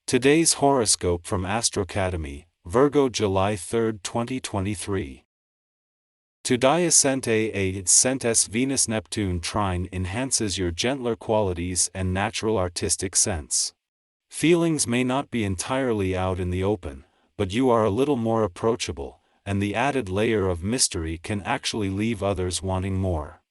Today's horoscope from Astrocademy, Virgo July 3, 2023. Today ascentes Venus-Neptune trine enhances your gentler qualities and natural artistic sense. Feelings may not be entirely out in the open, but you are a little more approachable, and the added layer of mystery can actually leave others wanting more.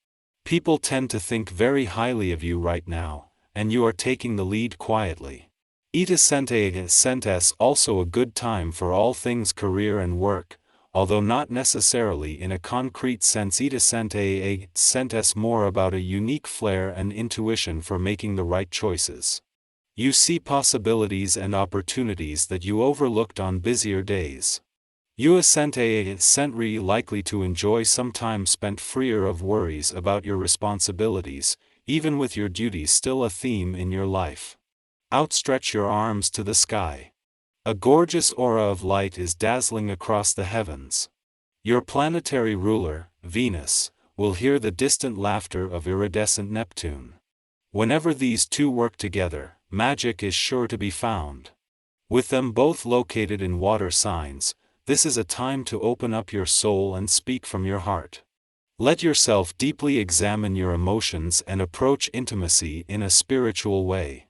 People tend to think very highly of you right now, and you are taking the lead quietly. It ascentes also a good time for all things career and work, although not necessarily in a concrete sense. It ascentes more about a unique flair and intuition for making the right choices. You see possibilities and opportunities that you overlooked on busier days. You ascentes likely to enjoy some time spent freer of worries about your responsibilities, even with your duties still a theme in your life. Outstretch your arms to the sky. A gorgeous aura of light is dazzling across the heavens. Your planetary ruler, Venus, will hear the distant laughter of iridescent Neptune. Whenever these two work together, magic is sure to be found. With them both located in water signs, this is a time to open up your soul and speak from your heart. Let yourself deeply examine your emotions and approach intimacy in a spiritual way.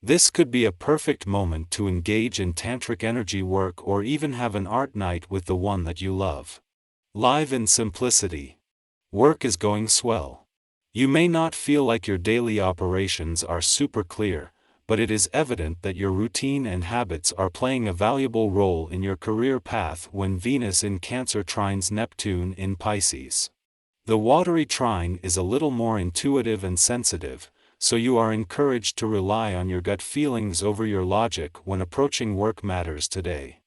This could be a perfect moment to engage in tantric energy work or even have an art night with the one that you love. Live in simplicity. Work is going swell. You may not feel like your daily operations are super clear, but it is evident that your routine and habits are playing a valuable role in your career path when Venus in Cancer trines Neptune in Pisces. The watery trine is a little more intuitive and sensitive, so you are encouraged to rely on your gut feelings over your logic when approaching work matters today.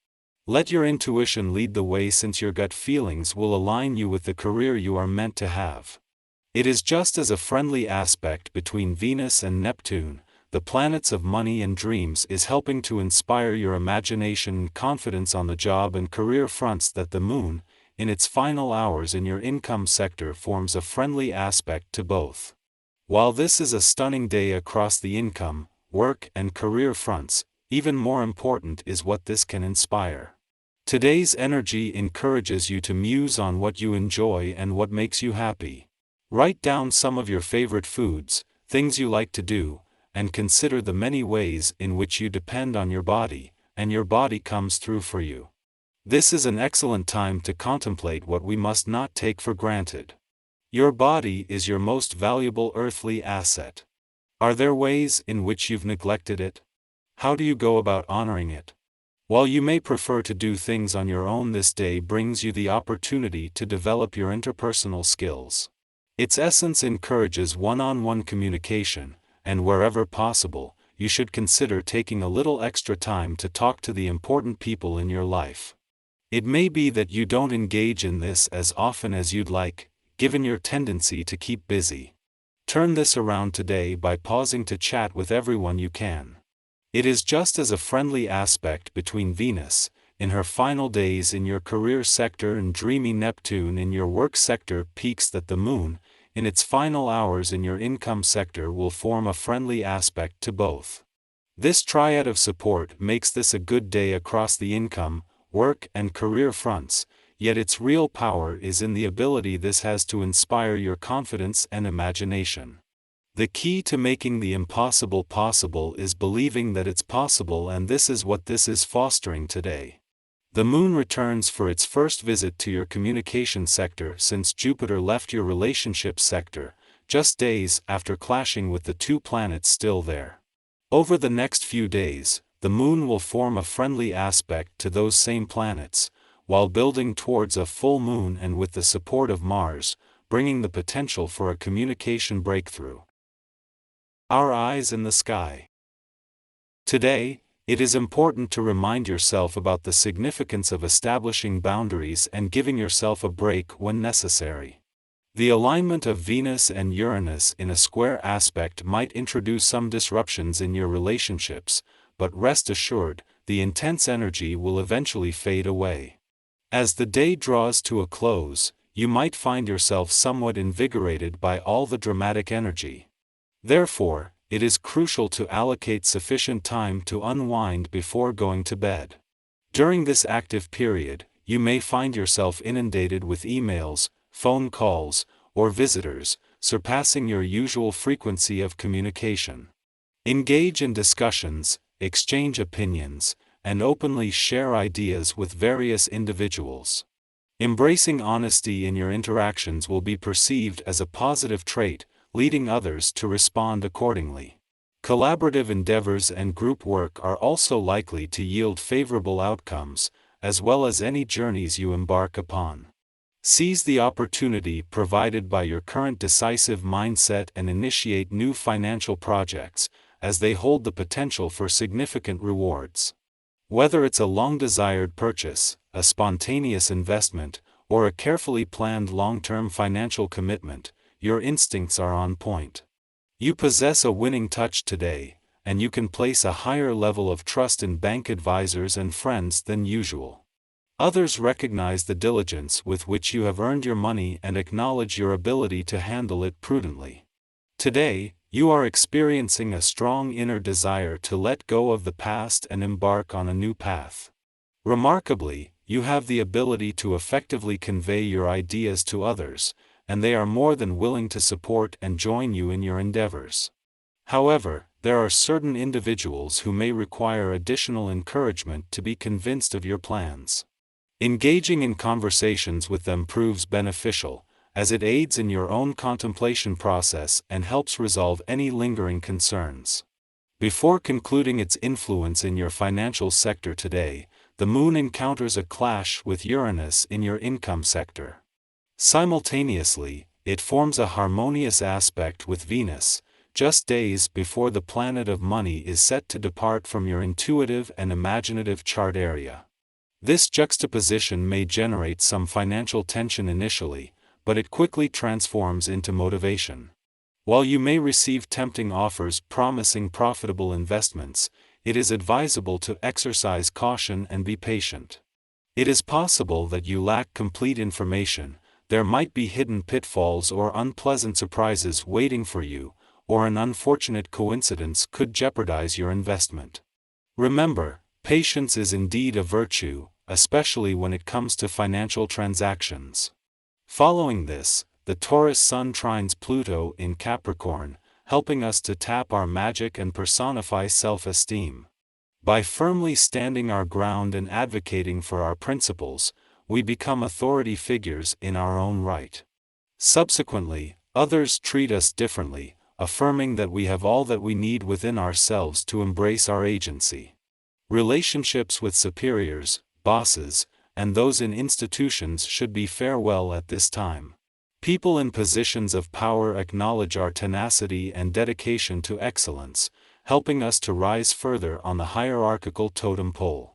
Let your intuition lead the way, since your gut feelings will align you with the career you are meant to have. It is just as a friendly aspect between Venus and Neptune, the planets of money and dreams, is helping to inspire your imagination and confidence on the job and career fronts, that the moon, in its final hours in your income sector, forms a friendly aspect to both. While this is a stunning day across the income, work and career fronts, even more important is what this can inspire. Today's energy encourages you to muse on what you enjoy and what makes you happy. Write down some of your favorite foods, things you like to do, and consider the many ways in which you depend on your body, and your body comes through for you. This is an excellent time to contemplate what we must not take for granted. Your body is your most valuable earthly asset. Are there ways in which you've neglected it? How do you go about honoring it? While you may prefer to do things on your own, this day brings you the opportunity to develop your interpersonal skills. Its essence encourages one-on-one communication, and wherever possible, you should consider taking a little extra time to talk to the important people in your life. It may be that you don't engage in this as often as you'd like, given your tendency to keep busy. Turn this around today by pausing to chat with everyone you can. It is just as a friendly aspect between Venus, in her final days in your career sector, and dreamy Neptune in your work sector peaks, that the moon, in its final hours in your income sector, will form a friendly aspect to both. This triad of support makes this a good day across the income, work and career fronts, yet its real power is in the ability this has to inspire your confidence and imagination. The key to making the impossible possible is believing that it's possible, and this is what this is fostering today. The moon returns for its first visit to your communication sector since Jupiter left your relationship sector, just days after clashing with the two planets still there. Over the next few days, the moon will form a friendly aspect to those same planets, while building towards a full moon and with the support of Mars, bringing the potential for a communication breakthrough. Our eyes in the sky. Today, it is important to remind yourself about the significance of establishing boundaries and giving yourself a break when necessary. The alignment of Venus and Uranus in a square aspect might introduce some disruptions in your relationships, but rest assured, the intense energy will eventually fade away. As the day draws to a close, you might find yourself somewhat invigorated by all the dramatic energy. Therefore, it is crucial to allocate sufficient time to unwind before going to bed. During this active period, you may find yourself inundated with emails, phone calls, or visitors, surpassing your usual frequency of communication. Engage in discussions, exchange opinions, and openly share ideas with various individuals. Embracing honesty in your interactions will be perceived as a positive trait, leading others to respond accordingly. Collaborative endeavors and group work are also likely to yield favorable outcomes, as well as any journeys you embark upon. Seize the opportunity provided by your current decisive mindset and initiate new financial projects, as they hold the potential for significant rewards. Whether it's a long-desired purchase, a spontaneous investment, or a carefully planned long-term financial commitment, your instincts are on point. You possess a winning touch today, and you can place a higher level of trust in bank advisors and friends than usual. Others recognize the diligence with which you have earned your money and acknowledge your ability to handle it prudently. Today, you are experiencing a strong inner desire to let go of the past and embark on a new path. Remarkably, you have the ability to effectively convey your ideas to others, and they are more than willing to support and join you in your endeavors. However, there are certain individuals who may require additional encouragement to be convinced of your plans. Engaging in conversations with them proves beneficial, as it aids in your own contemplation process and helps resolve any lingering concerns. Before concluding its influence in your financial sector today, the Moon encounters a clash with Uranus in your income sector. Simultaneously, it forms a harmonious aspect with Venus, just days before the planet of money is set to depart from your intuitive and imaginative chart area. This juxtaposition may generate some financial tension initially, but it quickly transforms into motivation. While you may receive tempting offers promising profitable investments, it is advisable to exercise caution and be patient. It is possible that you lack complete information, there might be hidden pitfalls or unpleasant surprises waiting for you, or an unfortunate coincidence could jeopardize your investment. Remember, patience is indeed a virtue, especially when it comes to financial transactions. Following this, the Taurus Sun trines Pluto in Capricorn, helping us to tap our magic and personify self-esteem. By firmly standing our ground and advocating for our principles, we become authority figures in our own right. Subsequently, others treat us differently, affirming that we have all that we need within ourselves to embrace our agency. Relationships with superiors, bosses, and those in institutions should be farewell at this time. People in positions of power acknowledge our tenacity and dedication to excellence, helping us to rise further on the hierarchical totem pole.